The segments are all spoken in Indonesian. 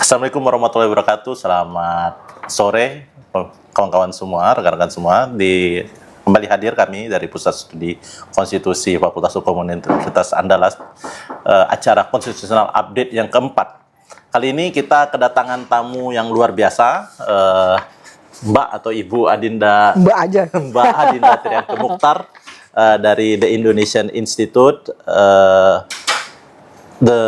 Assalamualaikum warahmatullahi wabarakatuh. Selamat sore kawan-kawan semua, rekan-rekan semua. Kembali hadir kami dari Pusat Studi Konstitusi Fakultas Hukum Universitas Andalas, acara konstitusional update yang keempat. Kali ini kita kedatangan tamu yang luar biasa, Mbak atau Ibu Adinda. Mbak aja. Mbak Adinda Trianto Mukhtar dari The Indonesian Institute, the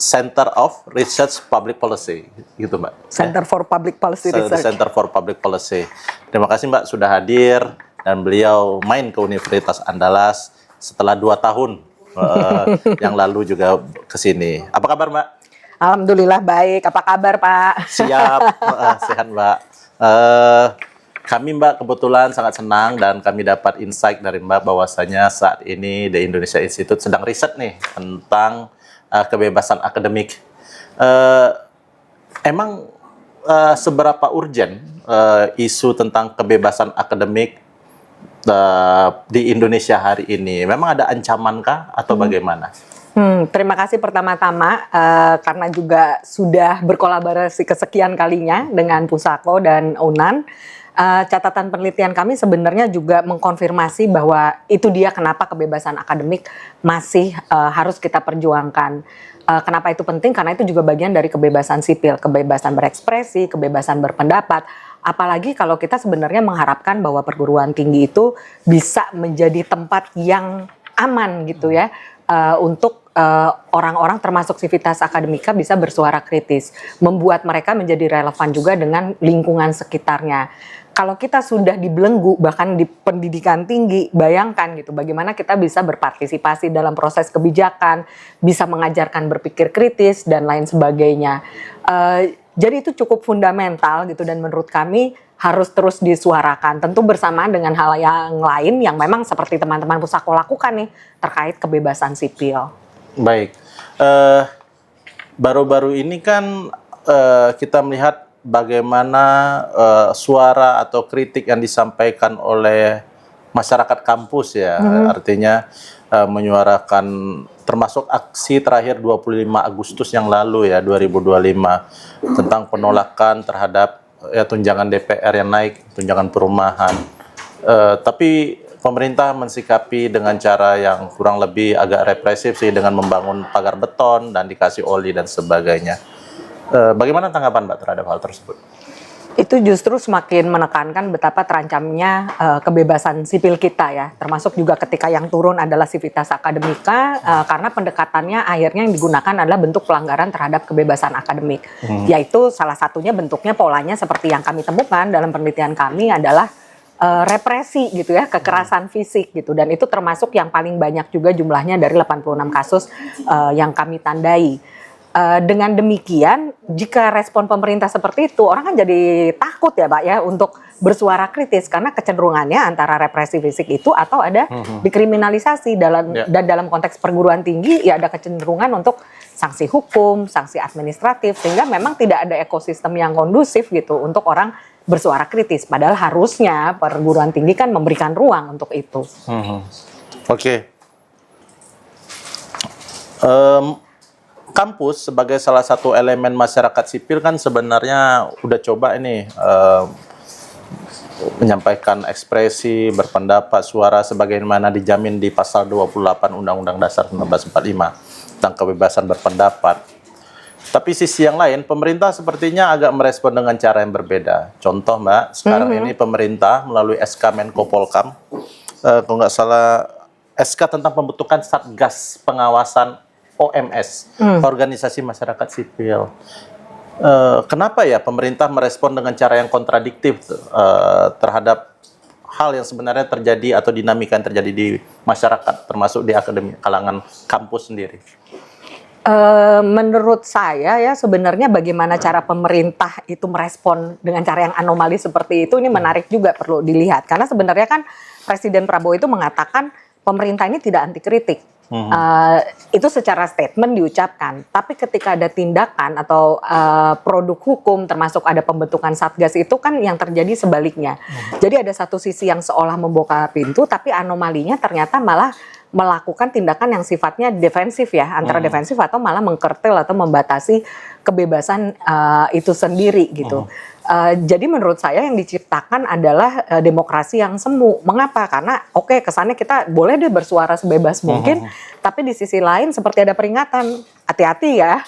Center of Research Public Policy, gitu Mbak. Center for Public Policy Research. Center for Public Policy. Terima kasih Mbak sudah hadir, dan beliau main ke Universitas Andalas setelah 2 tahun yang lalu juga ke sini. Apa kabar Mbak? Alhamdulillah baik. Apa kabar Pak? Siap, sehat Mbak. Kami Mbak kebetulan sangat senang dan kami dapat insight dari Mbak bahwasanya saat ini The Indonesia Institute sedang riset nih tentang kebebasan akademik. Emang seberapa urgen isu tentang kebebasan akademik di Indonesia hari ini? Memang ada ancamankah atau bagaimana? Terima kasih pertama-tama karena juga sudah berkolaborasi kesekian kalinya dengan Pusako dan UNAN. Catatan penelitian kami sebenarnya juga mengkonfirmasi bahwa itu dia kenapa kebebasan akademik masih harus kita perjuangkan. Kenapa itu penting? Karena itu juga bagian dari kebebasan sipil, kebebasan berekspresi, kebebasan berpendapat. Apalagi kalau kita sebenarnya mengharapkan bahwa perguruan tinggi itu bisa menjadi tempat yang aman gitu ya, untuk orang-orang termasuk sivitas akademika bisa bersuara kritis, membuat mereka menjadi relevan juga dengan lingkungan sekitarnya. Kalau kita sudah dibelenggu bahkan di pendidikan tinggi, bayangkan gitu bagaimana kita bisa berpartisipasi dalam proses kebijakan, bisa mengajarkan berpikir kritis dan lain sebagainya. Jadi itu cukup fundamental gitu, dan menurut kami harus terus disuarakan, tentu bersamaan dengan hal yang lain yang memang seperti teman-teman Pusako lakukan nih terkait kebebasan sipil. Baik, baru-baru ini kan kita melihat bagaimana suara atau kritik yang disampaikan oleh masyarakat kampus ya, artinya menyuarakan termasuk aksi terakhir 25 Agustus yang lalu ya, 2025, tentang penolakan terhadap tunjangan DPR yang naik, tunjangan perumahan. Tapi pemerintah mensikapi dengan cara yang kurang lebih agak represif sih, dengan membangun pagar beton dan dikasih oli dan sebagainya. Bagaimana tanggapan Mbak terhadap hal tersebut? Itu justru semakin menekankan betapa terancamnya kebebasan sipil kita ya, termasuk juga ketika yang turun adalah sivitas akademika, karena pendekatannya akhirnya yang digunakan adalah bentuk pelanggaran terhadap kebebasan akademik, yaitu salah satunya bentuknya polanya seperti yang kami temukan dalam penelitian kami adalah represi gitu ya, kekerasan fisik gitu, dan itu termasuk yang paling banyak juga jumlahnya dari 86 kasus yang kami tandai. Dengan demikian, jika respon pemerintah seperti itu, orang kan jadi takut ya Pak ya untuk bersuara kritis, karena kecenderungannya antara represi fisik itu atau ada dikriminalisasi dan dalam konteks perguruan tinggi ya ada kecenderungan untuk sanksi hukum, sanksi administratif, sehingga memang tidak ada ekosistem yang kondusif gitu untuk orang bersuara kritis. Padahal harusnya perguruan tinggi kan memberikan ruang untuk itu. Oke. Kampus sebagai salah satu elemen masyarakat sipil kan sebenarnya udah coba ini menyampaikan ekspresi, berpendapat, suara sebagaimana dijamin di pasal 28 Undang-Undang Dasar 1945 tentang kebebasan berpendapat. Tapi sisi yang lain, pemerintah sepertinya agak merespon dengan cara yang berbeda. Contoh Mbak, sekarang ini pemerintah melalui SK Menko Polkam, kalau nggak salah SK tentang pembentukan Satgas Pengawasan OMS, Organisasi Masyarakat Sipil. Kenapa ya pemerintah merespon dengan cara yang kontradiktif terhadap hal yang sebenarnya terjadi atau dinamika yang terjadi di masyarakat, termasuk di akademi kalangan kampus sendiri? Menurut saya ya sebenarnya bagaimana cara pemerintah itu merespon dengan cara yang anomali seperti itu, ini menarik juga, perlu dilihat. Karena sebenarnya kan Presiden Prabowo itu mengatakan pemerintah ini tidak anti kritik. Itu secara statement diucapkan, tapi ketika ada tindakan atau produk hukum termasuk ada pembentukan satgas itu kan yang terjadi sebaliknya. Jadi ada satu sisi yang seolah membuka pintu, tapi anomalinya ternyata malah melakukan tindakan yang sifatnya defensif ya, antara defensif atau malah mengkertil atau membatasi kebebasan itu sendiri gitu. Jadi menurut saya yang diciptakan adalah demokrasi yang semu. Mengapa? Karena oke, kesannya kita boleh deh bersuara sebebas mungkin, tapi di sisi lain seperti ada peringatan, hati-hati ya,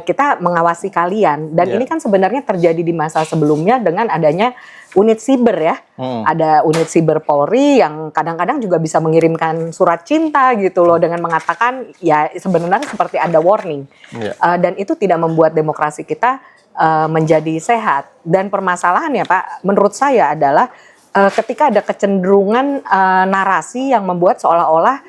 kita mengawasi kalian. Dan ini kan sebenarnya terjadi di masa sebelumnya dengan adanya unit siber ya. Ada unit siber Polri yang kadang-kadang juga bisa mengirimkan surat cinta gitu loh, dengan mengatakan ya sebenarnya seperti ada warning. Dan itu tidak membuat demokrasi kita menjadi sehat. Dan permasalahannya Pak, menurut saya adalah ketika ada kecenderungan narasi yang membuat seolah-olah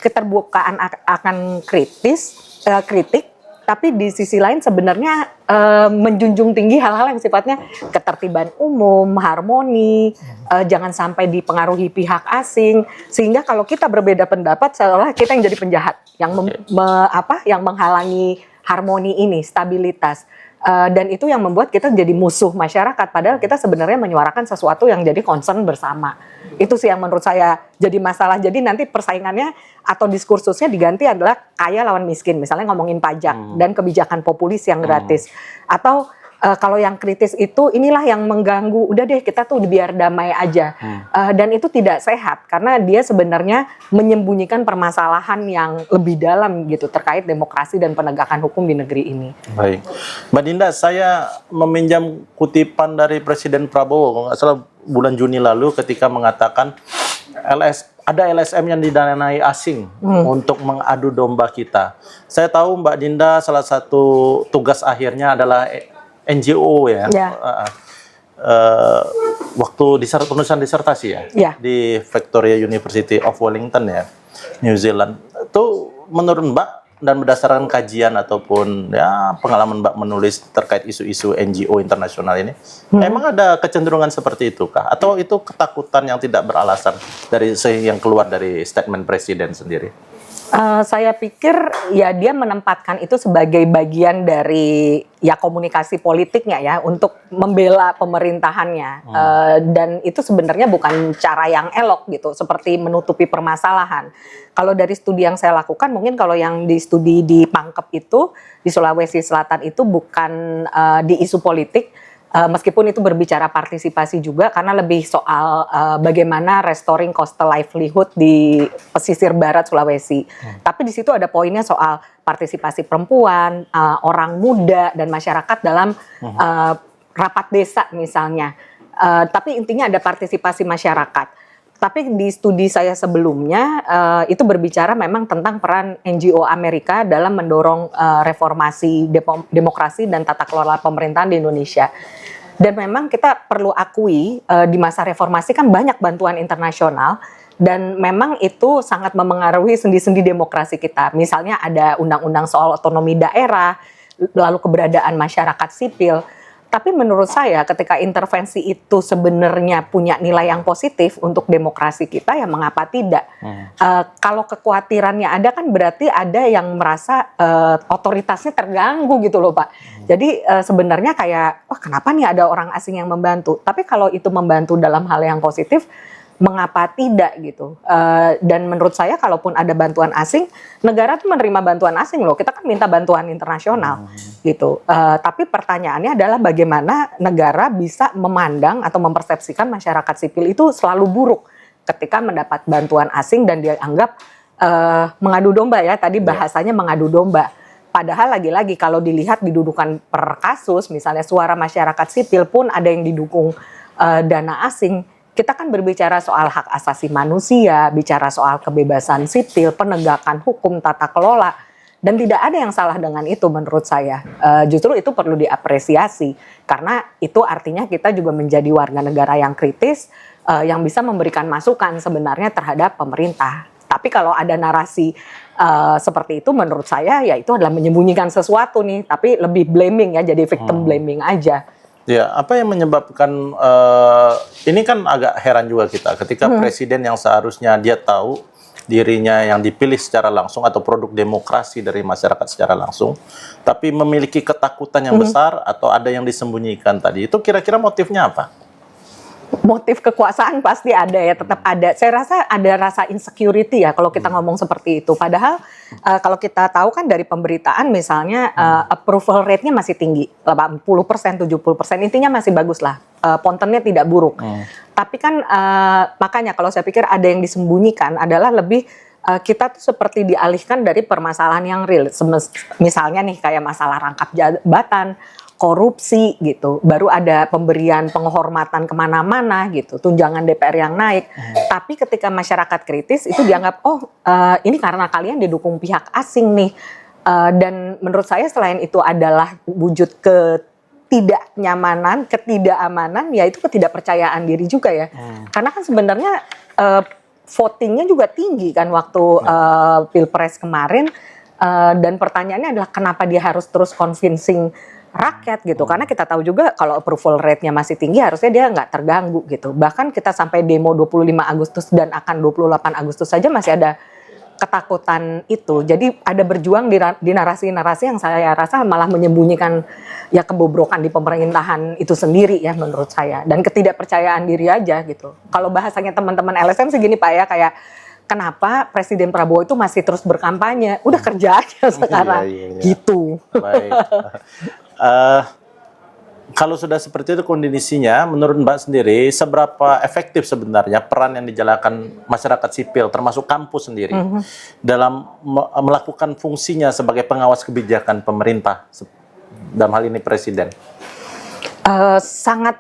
keterbukaan akan kritik, tapi di sisi lain sebenarnya menjunjung tinggi hal-hal yang sifatnya ketertiban umum, harmoni, jangan sampai dipengaruhi pihak asing, sehingga kalau kita berbeda pendapat seolah kita yang jadi penjahat, yang yang menghalangi harmoni ini, stabilitas. Dan itu yang membuat kita jadi musuh masyarakat, padahal kita sebenarnya menyuarakan sesuatu yang jadi concern bersama. Itu sih yang menurut saya jadi masalah. Jadi nanti persaingannya atau diskursusnya diganti adalah kaya lawan miskin, misalnya ngomongin pajak dan kebijakan populis yang gratis. Atau kalau yang kritis itu inilah yang mengganggu, udah deh kita tuh biar damai aja. Dan itu tidak sehat karena dia sebenarnya menyembunyikan permasalahan yang lebih dalam gitu terkait demokrasi dan penegakan hukum di negeri ini. Baik, Mbak Dinda, saya meminjam kutipan dari Presiden Prabowo, kalau nggak salah bulan Juni lalu ketika mengatakan ada LSM yang didanai asing untuk mengadu domba kita. Saya tahu Mbak Dinda salah satu tugas akhirnya adalah NGO ya. Waktu penulisan disertasi ya, di Victoria University of Wellington ya, New Zealand. Itu menurut Mbak dan berdasarkan kajian ataupun ya pengalaman Mbak menulis terkait isu-isu NGO internasional ini, emang ada kecenderungan seperti itu kah? Atau itu ketakutan yang tidak beralasan dari yang keluar dari statement Presiden sendiri? Saya pikir ya dia menempatkan itu sebagai bagian dari ya komunikasi politiknya ya untuk membela pemerintahannya. Dan itu sebenarnya bukan cara yang elok gitu, seperti menutupi permasalahan. Kalau dari studi yang saya lakukan, mungkin kalau yang di studi di Pangkep itu, di Sulawesi Selatan itu bukan di isu politik, meskipun itu berbicara partisipasi juga, karena lebih soal bagaimana restoring coastal livelihood di pesisir barat Sulawesi. Tapi di situ ada poinnya soal partisipasi perempuan, orang muda dan masyarakat dalam rapat desa misalnya. Tapi intinya ada partisipasi masyarakat. Tapi di studi saya sebelumnya itu berbicara memang tentang peran NGO Amerika dalam mendorong reformasi demokrasi dan tata kelola pemerintahan di Indonesia. Dan memang kita perlu akui di masa reformasi kan banyak bantuan internasional dan memang itu sangat memengaruhi sendi-sendi demokrasi kita. Misalnya ada undang-undang soal otonomi daerah, lalu keberadaan masyarakat sipil. Tapi menurut saya ketika intervensi itu sebenarnya punya nilai yang positif untuk demokrasi kita, ya mengapa tidak? Kalau kekhawatirannya ada kan berarti ada yang merasa otoritasnya terganggu gitu loh Pak. Jadi sebenarnya kayak, wah kenapa nih ada orang asing yang membantu? Tapi kalau itu membantu dalam hal yang positif, mengapa tidak gitu? Dan menurut saya kalaupun ada bantuan asing, negara tuh menerima bantuan asing loh. Kita kan minta bantuan internasional gitu. Tapi pertanyaannya adalah bagaimana negara bisa memandang atau mempersepsikan masyarakat sipil itu selalu buruk ketika mendapat bantuan asing dan dianggap mengadu domba ya. Tadi bahasanya mengadu domba. Padahal lagi-lagi kalau dilihat didudukan per kasus, misalnya suara masyarakat sipil pun ada yang didukung dana asing. Kita kan berbicara soal hak asasi manusia, bicara soal kebebasan sipil, penegakan hukum, tata kelola, dan tidak ada yang salah dengan itu menurut saya. Justru itu perlu diapresiasi, karena itu artinya kita juga menjadi warga negara yang kritis, yang bisa memberikan masukan sebenarnya terhadap pemerintah. Tapi kalau ada narasi seperti itu menurut saya ya itu adalah menyembunyikan sesuatu nih, tapi lebih blaming ya, jadi victim blaming aja. Ya, apa yang menyebabkan ini kan agak heran juga kita ketika presiden yang seharusnya dia tahu dirinya yang dipilih secara langsung atau produk demokrasi dari masyarakat secara langsung, tapi memiliki ketakutan yang besar atau ada yang disembunyikan tadi. Itu kira-kira motifnya apa? motif kekuasaan pasti ada ya, tetap ada. Saya rasa ada rasa insecurity ya kalau kita ngomong seperti itu. Padahal kalau kita tahu kan dari pemberitaan misalnya approval rate-nya masih tinggi, 80%, 70%, intinya masih bagus lah. Pontennya tidak buruk. Tapi kan makanya kalau saya pikir ada yang disembunyikan adalah lebih kita tuh seperti dialihkan dari permasalahan yang real. Misalnya nih kayak masalah rangkap jabatan, korupsi gitu, baru ada pemberian penghormatan kemana-mana gitu, tunjangan DPR yang naik. Tapi ketika masyarakat kritis itu dianggap ini karena kalian didukung pihak asing nih. Dan menurut saya selain itu adalah wujud ketidaknyamanan, ketidakamanan, yaitu ketidakpercayaan diri juga ya. Karena kan sebenarnya votingnya juga tinggi kan waktu Pilpres kemarin. Dan pertanyaannya adalah kenapa dia harus terus convincing rakyat gitu, karena kita tahu juga kalau approval rate-nya masih tinggi harusnya dia nggak terganggu gitu. Bahkan kita sampai demo 25 Agustus dan akan 28 Agustus saja masih ada ketakutan itu. Jadi ada berjuang di narasi-narasi yang saya rasa malah menyembunyikan ya kebobrokan di pemerintahan itu sendiri ya menurut saya, dan ketidakpercayaan diri aja gitu. Kalau bahasanya teman-teman LSM segini Pak ya, kayak kenapa Presiden Prabowo itu masih terus berkampanye? Udah kerja aja sekarang. Iya. Gitu. Baik. Kalau sudah seperti itu kondisinya, menurut Mbak sendiri, seberapa efektif sebenarnya peran yang dijalankan masyarakat sipil, termasuk kampus sendiri, dalam melakukan fungsinya sebagai pengawas kebijakan pemerintah, dalam hal ini Presiden? Sangat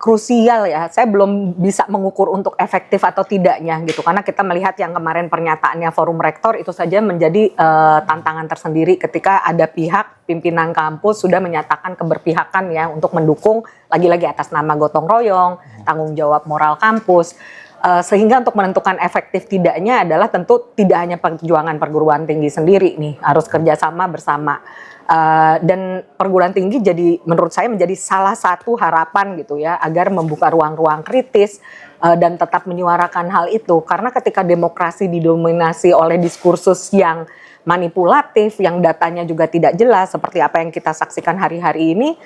krusial ya. Saya belum bisa mengukur untuk efektif atau tidaknya gitu, karena kita melihat yang kemarin pernyataannya Forum Rektor itu saja menjadi tantangan tersendiri ketika ada pihak pimpinan kampus sudah menyatakan keberpihakan ya untuk mendukung lagi-lagi atas nama gotong royong, tanggung jawab moral kampus. Sehingga untuk menentukan efektif tidaknya adalah tentu tidak hanya perjuangan perguruan tinggi sendiri nih, harus kerjasama bersama. Dan perguruan tinggi jadi menurut saya menjadi salah satu harapan gitu ya, agar membuka ruang-ruang kritis dan tetap menyuarakan hal itu, karena ketika demokrasi didominasi oleh diskursus yang manipulatif, yang datanya juga tidak jelas seperti apa yang kita saksikan hari-hari ini,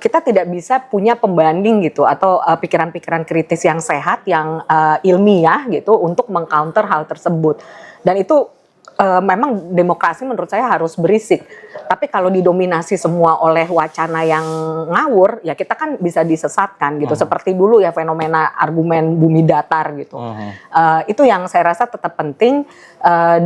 kita tidak bisa punya pembanding gitu atau pikiran-pikiran kritis yang sehat, yang ilmiah gitu untuk mengcounter hal tersebut. Dan itu memang demokrasi menurut saya harus berisik. Tapi kalau didominasi semua oleh wacana yang ngawur, ya kita kan bisa disesatkan gitu. Seperti dulu ya fenomena argumen bumi datar gitu. Itu yang saya rasa tetap penting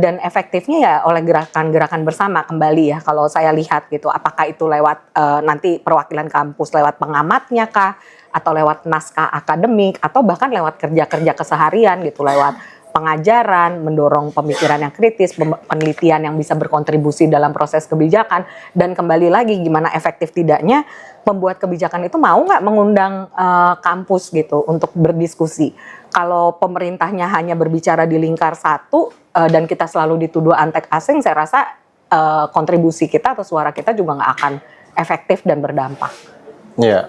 dan efektifnya ya oleh gerakan-gerakan bersama kembali ya. Kalau saya lihat gitu, apakah itu lewat nanti perwakilan kampus lewat pengamatnya kah, atau lewat naskah akademik, atau bahkan lewat kerja-kerja keseharian gitu, lewat pengajaran, mendorong pemikiran yang kritis, penelitian yang bisa berkontribusi dalam proses kebijakan. Dan kembali lagi gimana efektif tidaknya pembuat kebijakan itu mau nggak mengundang kampus gitu untuk berdiskusi. Kalau pemerintahnya hanya berbicara di lingkar satu dan kita selalu dituduh antek asing, saya rasa kontribusi kita atau suara kita juga nggak akan efektif dan berdampak. Ya.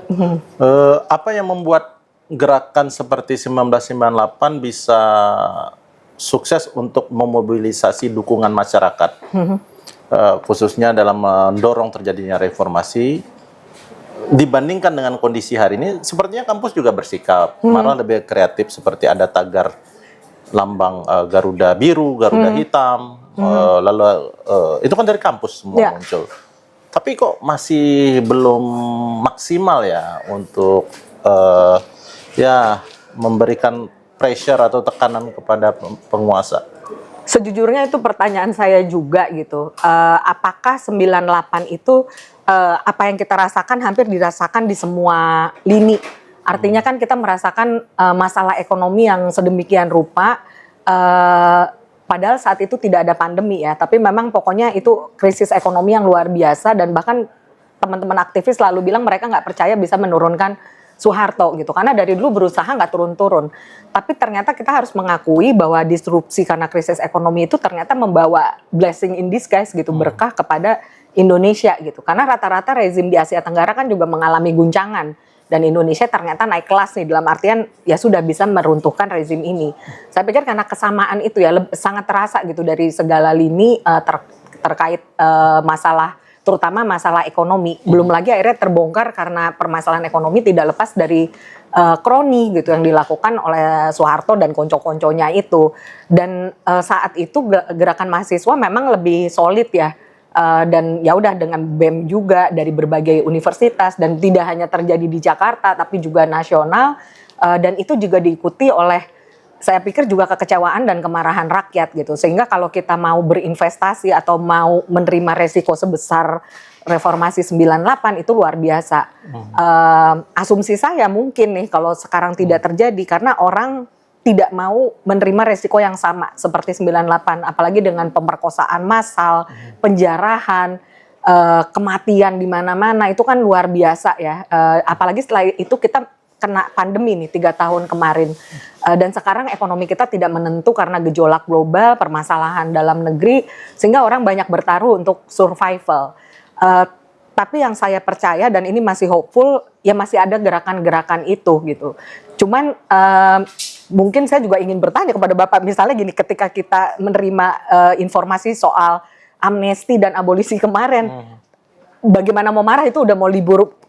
Apa yang membuat gerakan seperti 1998 bisa sukses untuk memobilisasi dukungan masyarakat, khususnya dalam mendorong terjadinya reformasi, dibandingkan dengan kondisi hari ini? Sepertinya kampus juga bersikap malah lebih kreatif, seperti ada tagar lambang Garuda biru, Garuda hitam, lalu itu kan dari kampus semua muncul. Tapi kok masih belum maksimal ya untuk ya memberikan pressure atau tekanan kepada penguasa? Sejujurnya itu pertanyaan saya juga gitu. Apakah 98 itu apa yang kita rasakan hampir dirasakan di semua lini. Artinya kan kita merasakan masalah ekonomi yang sedemikian rupa, padahal saat itu tidak ada pandemi ya. Tapi memang pokoknya itu krisis ekonomi yang luar biasa, dan bahkan teman-teman aktivis selalu bilang mereka nggak percaya bisa menurunkan Soeharto gitu, karena dari dulu berusaha nggak turun-turun. Tapi ternyata kita harus mengakui bahwa disrupsi karena krisis ekonomi itu ternyata membawa blessing in disguise gitu, berkah kepada Indonesia gitu. Karena rata-rata rezim di Asia Tenggara kan juga mengalami guncangan, dan Indonesia ternyata naik kelas nih, dalam artian ya sudah bisa meruntuhkan rezim ini. Saya pikir karena kesamaan itu ya sangat terasa gitu dari segala lini terkait masalah terutama masalah ekonomi. Belum lagi akhirnya terbongkar karena permasalahan ekonomi tidak lepas dari kroni gitu yang dilakukan oleh Soeharto dan konco-konconya itu. Dan saat itu gerakan mahasiswa memang lebih solid ya. Dan ya udah dengan BEM juga dari berbagai universitas dan tidak hanya terjadi di Jakarta tapi juga nasional, dan itu juga diikuti oleh, saya pikir juga kekecewaan dan kemarahan rakyat gitu. Sehingga kalau kita mau berinvestasi atau mau menerima resiko sebesar reformasi 98 itu luar biasa. Asumsi saya mungkin nih kalau sekarang tidak terjadi karena orang tidak mau menerima resiko yang sama seperti 98, apalagi dengan pemerkosaan massal, penjarahan, kematian di mana-mana, itu kan luar biasa ya. Apalagi setelah itu kita kena pandemi nih 3 tahun kemarin, dan sekarang ekonomi kita tidak menentu karena gejolak global, permasalahan dalam negeri, sehingga orang banyak bertaruh untuk survival. Tapi yang saya percaya dan ini masih hopeful, ya masih ada gerakan-gerakan itu gitu. Cuman mungkin saya juga ingin bertanya kepada Bapak, misalnya gini, ketika kita menerima informasi soal amnesti dan abolisi kemarin, bagaimana mau marah, itu udah mau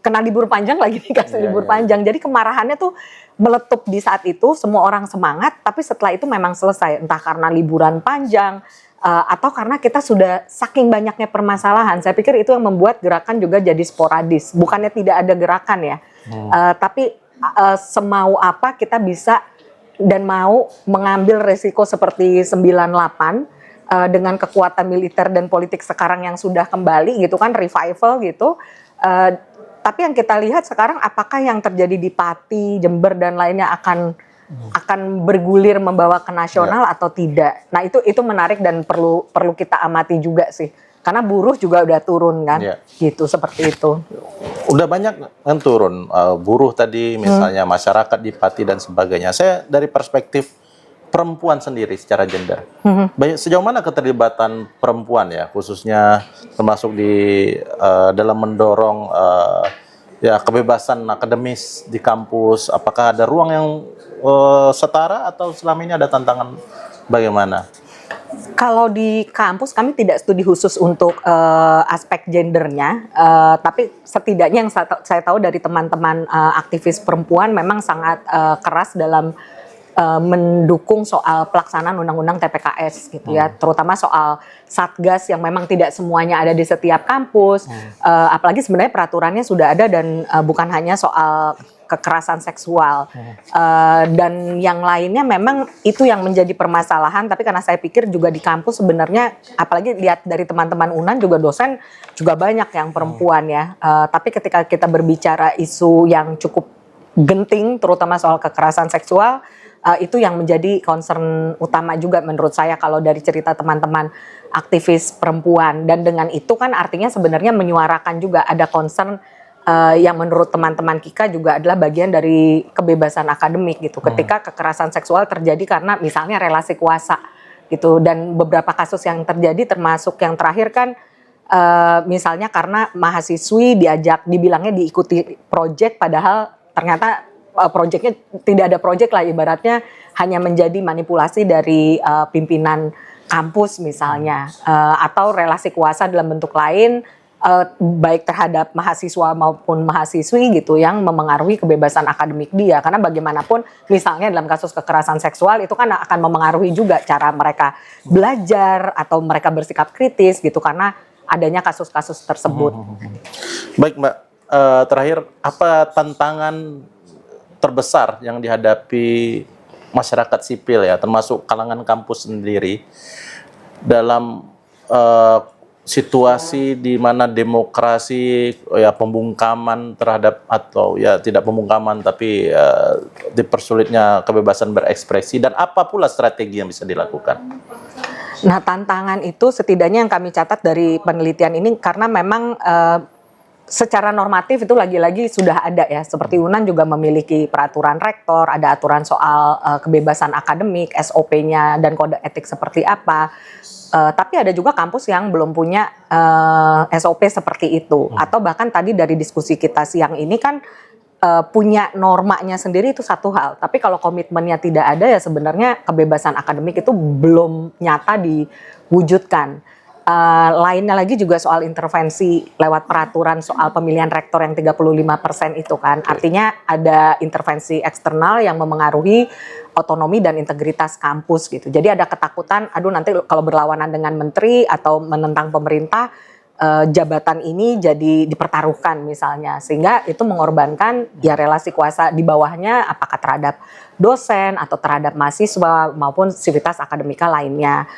kena libur panjang lagi dikasih libur panjang. Jadi kemarahannya tuh meletup di saat itu, semua orang semangat, tapi setelah itu memang selesai, entah karena liburan panjang atau karena kita sudah saking banyaknya permasalahan. Saya pikir itu yang membuat gerakan juga jadi sporadis. Bukannya tidak ada gerakan ya, tapi semau apa kita bisa dan mau mengambil resiko seperti 98 dengan kekuatan militer dan politik sekarang yang sudah kembali gitu kan, revival gitu. Tapi yang kita lihat sekarang, apakah yang terjadi di Pati, Jember dan lainnya akan bergulir membawa ke nasional atau tidak? Nah itu menarik dan perlu kita amati juga sih. Karena buruh juga udah turun kan, gitu, seperti itu. Udah banyak kan turun, buruh tadi misalnya, masyarakat di Pati dan sebagainya. Saya dari perspektif perempuan sendiri secara gender, sejauh mana keterlibatan perempuan ya, khususnya termasuk di dalam mendorong ya kebebasan akademis di kampus, apakah ada ruang yang setara atau selama ini ada tantangan bagaimana? Kalau di kampus kami tidak studi khusus untuk aspek gendernya, tapi setidaknya yang saya tahu dari teman-teman aktivis perempuan memang sangat keras dalam mendukung soal pelaksanaan undang-undang TPKS gitu ya, terutama soal satgas yang memang tidak semuanya ada di setiap kampus, apalagi sebenarnya peraturannya sudah ada dan bukan hanya soal kekerasan seksual, dan yang lainnya memang itu yang menjadi permasalahan. Tapi karena saya pikir juga di kampus sebenarnya, apalagi lihat dari teman-teman UNAN juga dosen juga banyak yang perempuan ya, tapi ketika kita berbicara isu yang cukup genting terutama soal kekerasan seksual, itu yang menjadi concern utama juga menurut saya kalau dari cerita teman-teman aktivis perempuan. Dan dengan itu kan artinya sebenarnya menyuarakan juga ada concern yang menurut teman-teman Kika juga adalah bagian dari kebebasan akademik gitu. Ketika kekerasan seksual terjadi karena misalnya relasi kuasa gitu, dan beberapa kasus yang terjadi termasuk yang terakhir kan misalnya karena mahasiswi dibilangnya diikuti project, padahal ternyata proyeknya tidak ada proyek lah, ibaratnya hanya menjadi manipulasi dari pimpinan kampus misalnya, atau relasi kuasa dalam bentuk lain, baik terhadap mahasiswa maupun mahasiswi gitu yang memengaruhi kebebasan akademik dia. Karena bagaimanapun misalnya dalam kasus kekerasan seksual itu kan akan memengaruhi juga cara mereka belajar atau mereka bersikap kritis gitu karena adanya kasus-kasus tersebut. Baik Mbak, terakhir apa tantangan terbesar yang dihadapi masyarakat sipil ya, termasuk kalangan kampus sendiri dalam situasi di mana demokrasi ya pembungkaman terhadap, atau ya tidak pembungkaman tapi dipersulitnya kebebasan berekspresi, dan apa pula strategi yang bisa dilakukan? Nah, tantangan itu setidaknya yang kami catat dari penelitian ini, karena memang secara normatif itu lagi-lagi sudah ada ya, seperti UNAN juga memiliki peraturan rektor, ada aturan soal kebebasan akademik, SOP-nya dan kode etik seperti apa. Tapi ada juga kampus yang belum punya SOP seperti itu, atau bahkan tadi dari diskusi kita siang ini kan punya normanya sendiri itu satu hal, tapi kalau komitmennya tidak ada ya sebenarnya kebebasan akademik itu belum nyata diwujudkan. Lainnya lagi juga soal intervensi lewat peraturan soal pemilihan rektor yang 35% itu kan. Artinya ada intervensi eksternal yang memengaruhi otonomi dan integritas kampus gitu. Jadi ada ketakutan, aduh nanti kalau berlawanan dengan menteri atau menentang pemerintah, jabatan ini jadi dipertaruhkan misalnya, sehingga itu mengorbankan ya relasi kuasa di bawahnya, apakah terhadap dosen atau terhadap mahasiswa maupun sivitas akademika lainnya.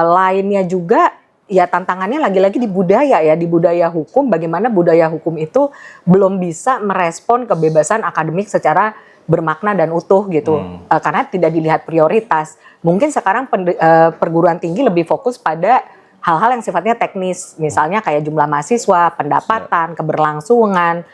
Lainnya juga ya tantangannya lagi-lagi di budaya ya, di budaya hukum, bagaimana budaya hukum itu belum bisa merespon kebebasan akademik secara bermakna dan utuh gitu, karena tidak dilihat prioritas. Mungkin sekarang perguruan tinggi lebih fokus pada hal-hal yang sifatnya teknis, misalnya kayak jumlah mahasiswa, pendapatan, keberlangsungan,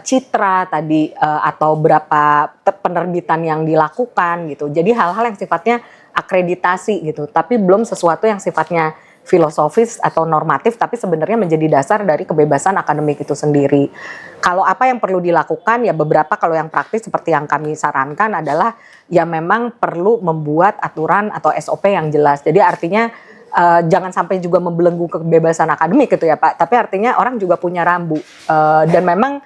citra tadi, atau berapa penerbitan yang dilakukan gitu. Jadi hal-hal yang sifatnya akreditasi gitu, tapi belum sesuatu yang sifatnya filosofis atau normatif, tapi sebenarnya menjadi dasar dari kebebasan akademik itu sendiri. Kalau apa yang perlu dilakukan ya beberapa, kalau yang praktis seperti yang kami sarankan adalah ya memang perlu membuat aturan atau SOP yang jelas. Jadi artinya jangan sampai juga membelenggu kebebasan akademik gitu ya Pak, tapi artinya orang juga punya rambu, dan memang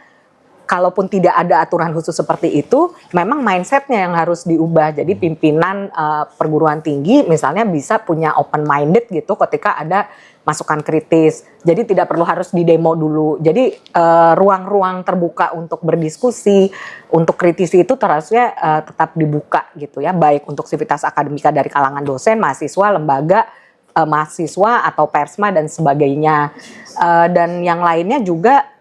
kalaupun tidak ada aturan khusus seperti itu, memang mindsetnya yang harus diubah. Jadi pimpinan perguruan tinggi misalnya bisa punya open minded gitu ketika ada masukan kritis. Jadi tidak perlu harus didemo dulu. Jadi ruang-ruang terbuka untuk berdiskusi, untuk kritisi itu harusnya tetap dibuka gitu ya, baik untuk sivitas akademika dari kalangan dosen, mahasiswa, lembaga, mahasiswa atau persma dan sebagainya. Dan yang lainnya juga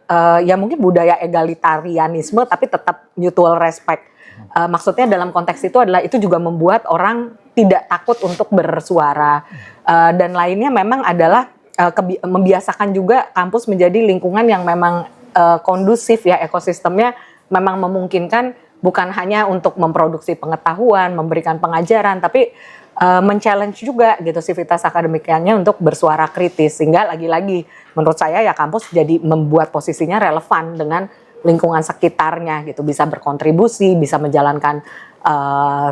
ya mungkin budaya egalitarianisme tapi tetap mutual respect. Maksudnya dalam konteks itu adalah itu juga membuat orang tidak takut untuk bersuara. Dan lainnya memang adalah membiasakan juga kampus menjadi lingkungan yang memang kondusif ya, ekosistemnya memang memungkinkan bukan hanya untuk memproduksi pengetahuan, memberikan pengajaran, tapi men-challenge juga gitu sivitas akademikanya untuk bersuara kritis, sehingga lagi-lagi menurut saya ya kampus jadi membuat posisinya relevan dengan lingkungan sekitarnya gitu, bisa berkontribusi, bisa menjalankan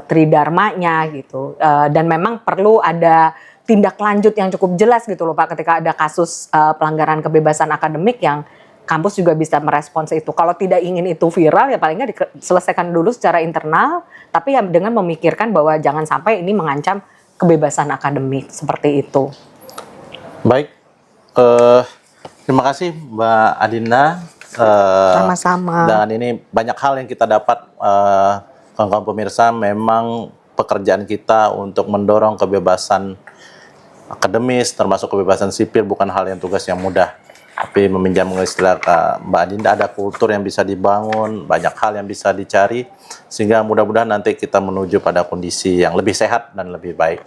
tridharmanya gitu, dan memang perlu ada tindak lanjut yang cukup jelas gitu loh Pak, ketika ada kasus pelanggaran kebebasan akademik yang kampus juga bisa merespons itu. Kalau tidak ingin itu viral ya paling nggak diselesaikan dulu secara internal, tapi ya dengan memikirkan bahwa jangan sampai ini mengancam kebebasan akademik seperti itu. Baik, terima kasih Mbak Adinda. Sama-sama. Dan ini banyak hal yang kita dapat, kawan-kawan pemirsa, memang pekerjaan kita untuk mendorong kebebasan akademis termasuk kebebasan sipil bukan hal yang tugas yang mudah. Tapi meminjam istilah Mbak Adinda, ada kultur yang bisa dibangun, banyak hal yang bisa dicari, sehingga mudah-mudahan nanti kita menuju pada kondisi yang lebih sehat dan lebih baik.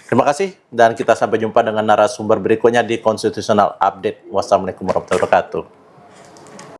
Terima kasih, dan kita sampai jumpa dengan narasumber berikutnya di Constitutional Update. Wassalamualaikum warahmatullahi wabarakatuh.